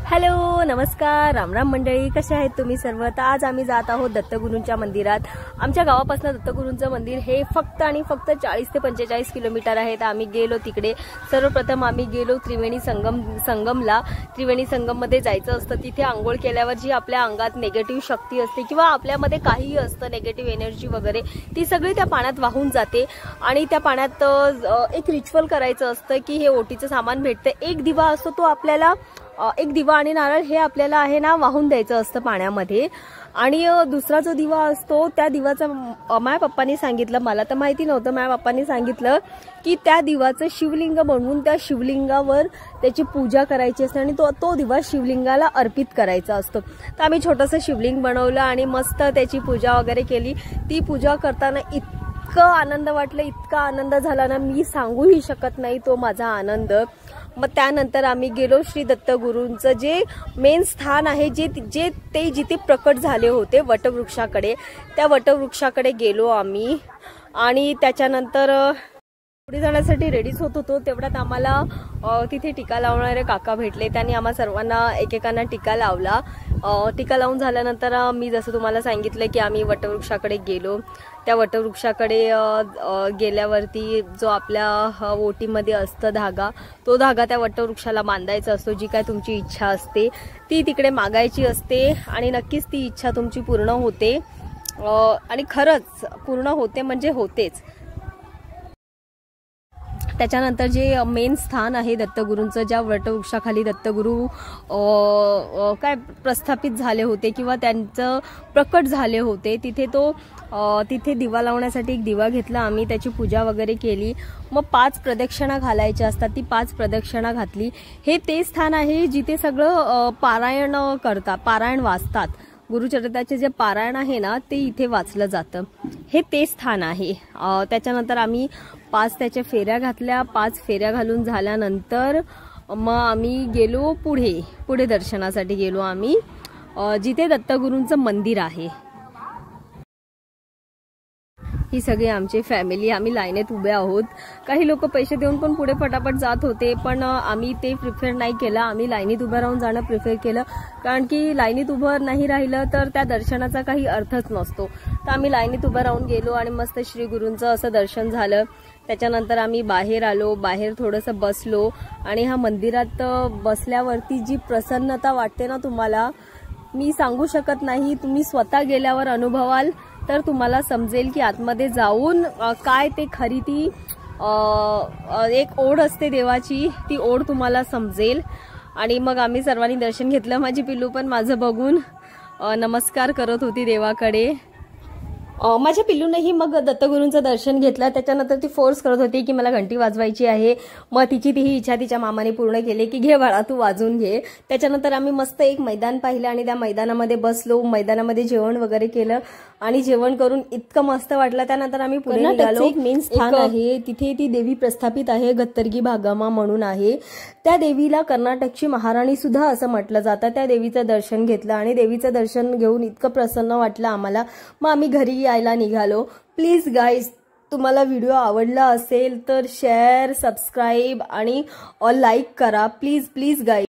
Hello नमस्कार राम राम मंडळी, कशा आहेत तुम्ही सर्व। तर आज आम्ही जात आहोत दत्तगुरूंच्या मंदिरात। आमच्या गावापासून दत्तगुरूंचं मंदिर हे फक्त आणि फक्त 40 ते 45 किलोमीटर आहे। तर आम्ही गेलो तिकडे। सर्वप्रथम आम्ही गेलो त्रिवेणी संगमला। त्रिवेणी संगम मध्ये जायचं असतं। तिथे आंघोळ केल्यावर जी आपल्या अंगात नेगेटिव्ह शक्ती असते किंवा आपल्यामध्ये काही असतं नेगेटिव्ह एनर्जी वगैरे, ती सगळी त्या पाण्यात वाहून जाते। आणि त्या पाण्यात एक रिच्युअल करायचं असतं की हे ओटीचं सामान भेटतं। एक दिवा असतो, तो आपल्याला एक दिवा आणि नारळ हे आपल्याला आहे ना वाहून द्यायचं असतं पाण्यामध्ये। आणि दुसरा जो दिवा असतो त्या दिवाचं माझ्या पप्पांनी सांगितलं, मला तर माहिती नव्हतं, माझ्या पप्पांनी सांगितलं की त्या दिवाचं शिवलिंग बनवून त्या शिवलिंगावर त्याची पूजा करायची असते आणि तो दिवा शिवलिंगाला अर्पित करायचा असतो। तर आम्ही छोटंसं शिवलिंग बनवलं आणि मस्त त्याची पूजा वगैरे केली। ती पूजा करताना इतका आनंद वाटला, इतका आनंद झाला ना, मी सांगूही शकत नाही तो माझा आनंद। मग त्यानंतर आम्ही गेलो श्री दत्तगुरूंचं जे मेन स्थान आहे, ते जिथे प्रकट झाले होते वटवृक्षाकडे, त्या वटवृक्षाकडे गेलो आम्ही। आणि त्याच्यानंतर पुढे जाण्यासाठी रेडीच होत होतो, तेवढ्यात आम्हाला तिथे टीका लावणारे काका भेटले। त्यांनी आम्हा सर्वांना एकेकांना टीका लावला। टीका लावून झाल्यानंतर मी जसं तुम्हाला सांगितलं की आम्ही वटवृक्षाकडे गेलो। त्या वटवृक्षाकडे गेल्यावरती जो आपल्या ओटीमध्ये असतं धागा, तो धागा त्या वटवृक्षाला बांधायचा असतो। जी काय तुमची इच्छा असते ती तिकडे मागायची असते आणि नक्कीच ती इच्छा तुमची पूर्ण होते। आणि खरंच पूर्ण होते म्हणजे होतेच। त्याच्यानंतर जे मेन स्थान आहे दत्तगुरूंचं, ज्या वटवृक्षाखाली दत्तगुरू काय प्रस्थापित झाले होते किंवा त्यांचं प्रकट झाले होते, तिथे दिवा लावण्यासाठी एक दिवा घेतला आम्ही, त्याची पूजा वगैरे केली। मग 5 प्रदक्षिणा घालायच्या असतात, ती 5 प्रदक्षिणा घातली। हे ते स्थान आहे जिथे सगळं पारायण वाचतात। गुरुचरित्राचे जे पारायण आहे ना, ते इथे वाचलं जातं, हे ते स्थान आहे। त्याच्यानंतर आम्ही 5 त्याच्या फेऱ्या घातल्या। 5 फेऱ्या घालून झाल्यानंतर मग आम्ही गेलो पुढे दर्शनासाठी गेलो आम्ही, जिथे दत्तगुरूंचं मंदिर आहे। ही सगळी आमची फॅमिली, आम्ही लाईनीत उभे आहोत। काही लोक पैसे देऊन पण पुढे फटाफट जात होते, पण आम्ही ते प्रिफर नाही केलं। आम्ही लाईनीत उभं राहून जाणं प्रिफर केलं, कारण की लाईनीत उभं नाही राहिलं तर त्या दर्शनाचा काही अर्थच नसतो। तर आम्ही लाईनीत उभं राहून गेलो आणि मस्त श्री गुरूंचं असं दर्शन झालं। त्याच्यानंतर आम्ही बाहेर आलो, बाहेर थोडंसं बसलो आणि ह्या मंदिरात बसल्यावरती जी प्रसन्नता वाटते ना तुम्हाला, मी सांगू शकत नाही। तुम्ही स्वतः गेल्यावर अनुभवाल तर तुम्हाला समजेल की आतमध्ये जाऊन काय ते खरी ती एक ओढ असते देवाची, ती ओढ तुम्हाला समजेल। आणि मग आम्ही सर्वांनी दर्शन घेतलं। माझी पिल्लू पण माझं बघून नमस्कार करत होती देवाकडे। माझ्या पिल्लूनेही मग दत्तगुरूंचं दर्शन घेतलं। त्याच्यानंतर ती फोर्स करत होती की मला घंटी वाजवायची आहे। मग तिची ती इच्छा तिच्या मामाने पूर्ण केली की घे बाळा तू वाजून घे। त्याच्यानंतर आम्ही मस्त एक मैदान पाहिलं आणि त्या मैदानामध्ये बसलो। मैदानामध्ये जेवण वगैरे केलं आणि जेवण करून इतकं मस्त वाटलं। त्यानंतर आम्ही पुढे निघालो। एक मेन स्थान आहे तिथे, ती देवी प्रस्थापित आहे, गत्तरगी भागामा म्हणून आहे। त्या देवीला कर्नाटकची महाराणी सुद्धा असं म्हटलं जातं। त्या देवीचं दर्शन घेतलं आणि देवीचं दर्शन घेऊन इतकं प्रसन्न वाटलं आम्हाला। मग आम्ही घरी यायला निघालो। प्लीज गाईज, तुम्हाला व्हिडिओ आवडला असेल तर शेअर, सबस्क्राईब आणि लाईक करा प्लीज गाईज।